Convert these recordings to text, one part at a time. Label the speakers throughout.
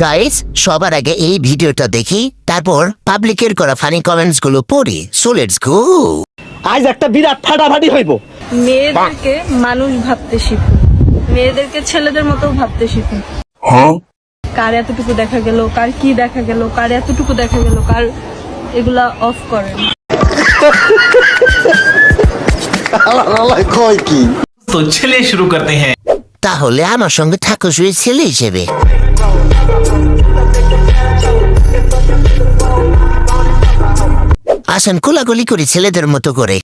Speaker 1: Guys, সবার আগে এই ভিডিওটা দেখি, তারপর পাবলিকের করা ফানি কমেন্টস গুলো পড়ি। So let's go.
Speaker 2: আজ একটা বিরাট ফাটাফাটি হইব।
Speaker 3: মেয়েদেরকে মানুষ ভাবতে শিখুন, মেয়েদেরকে ছেলেদের মতো ভাবতে শিখুন। কার এতটুকু দেখা গেল, কার কি দেখা গেল, কার এতটুকু দেখা গেল, কার এগুলা অফ করেন।
Speaker 4: तो चलिए शुरू करते हैं।
Speaker 1: তাহলে আমার সঙ্গে থাকো শুয়ে ছেলে হিসেবে। আসেন কোলাগুলি করি ছেলেদের মতো করে।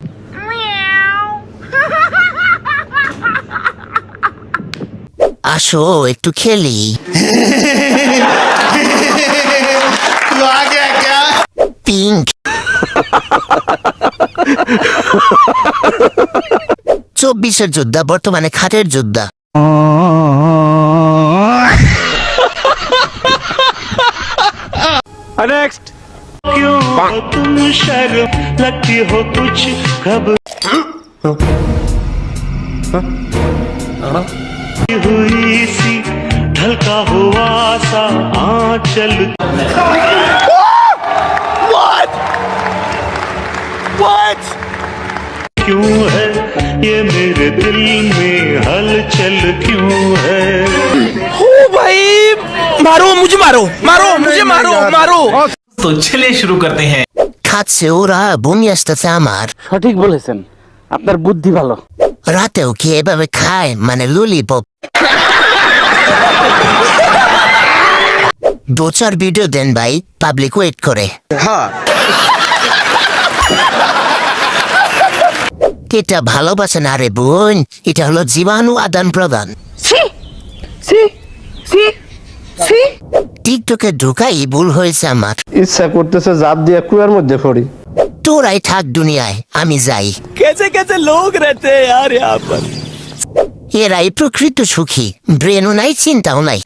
Speaker 1: আসো একটু খেলি। পিঙ্ক। 24-এর যোদ্ধা বর্তমানে খাটের যোদ্ধা।
Speaker 2: নেক্সট।
Speaker 5: तुम शर्म लगती हो कुछ हुई सी ढलका हुआ सा आंचल क्यों है ये मेरे दिल में हलचल क्यों है
Speaker 2: ओ भाई, मारो मुझे, मारो मारो मुझे, मारो मारो।
Speaker 4: तो चलिए शुरू करते हैं।
Speaker 1: খাচ্ছে ওরা, বমি আসতেছে আমার।
Speaker 2: সঠিক বলেছেন, আপনার বুদ্ধি ভালো।
Speaker 1: রাতেও কি এভাবে খায়, মানে ললিপপ? 2-4 ভিডিও দেন ভাই, পাবলিক ওয়েট করে। এটা ভালোবাসা না রে বোন, এটা হলো জীবাণু আদান প্রদান। টিকটকে ঢুকাই ভুল হয়েছে আমার।
Speaker 6: ইচ্ছা করতেছে জাপ দিয়ে কুয়ার মধ্যে পড়ি।
Speaker 1: তোরাই থাক দুনিয়ায়, আমি যাই।
Speaker 2: कैसे कैसे लोग रहते हैं यार यहाँ पर।
Speaker 1: এরাই প্রকৃত সুখী, ব্রেনও নাই, চিন্তাও নাই।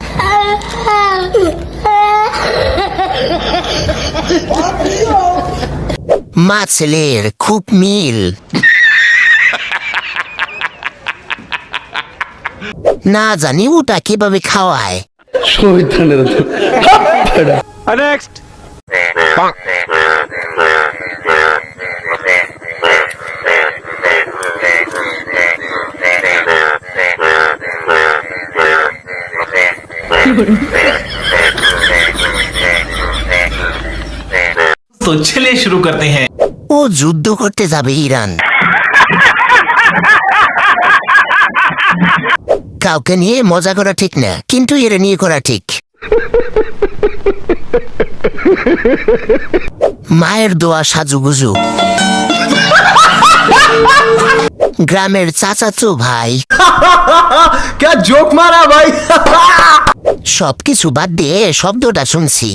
Speaker 1: মা ছেলের খুব মিল। না জানি ওটা কিভাবে খাওয়ায়।
Speaker 2: नेक्स्ट।
Speaker 4: तो चलिए शुरू करते हैं।
Speaker 1: ও যুদ্ধ করতে যাবে ইরান। কাউকে নিয়ে মজা করা ঠিক না, কিন্তু এর নিয়ে করা ঠিক। মায়ের দোয়া সাজুগুজু। গ্রামের চাচাতো ভাই।
Speaker 2: क्या जोक मारा भाई।
Speaker 1: সবকিছু বাদ দিয়ে শব্দটা শুনছি।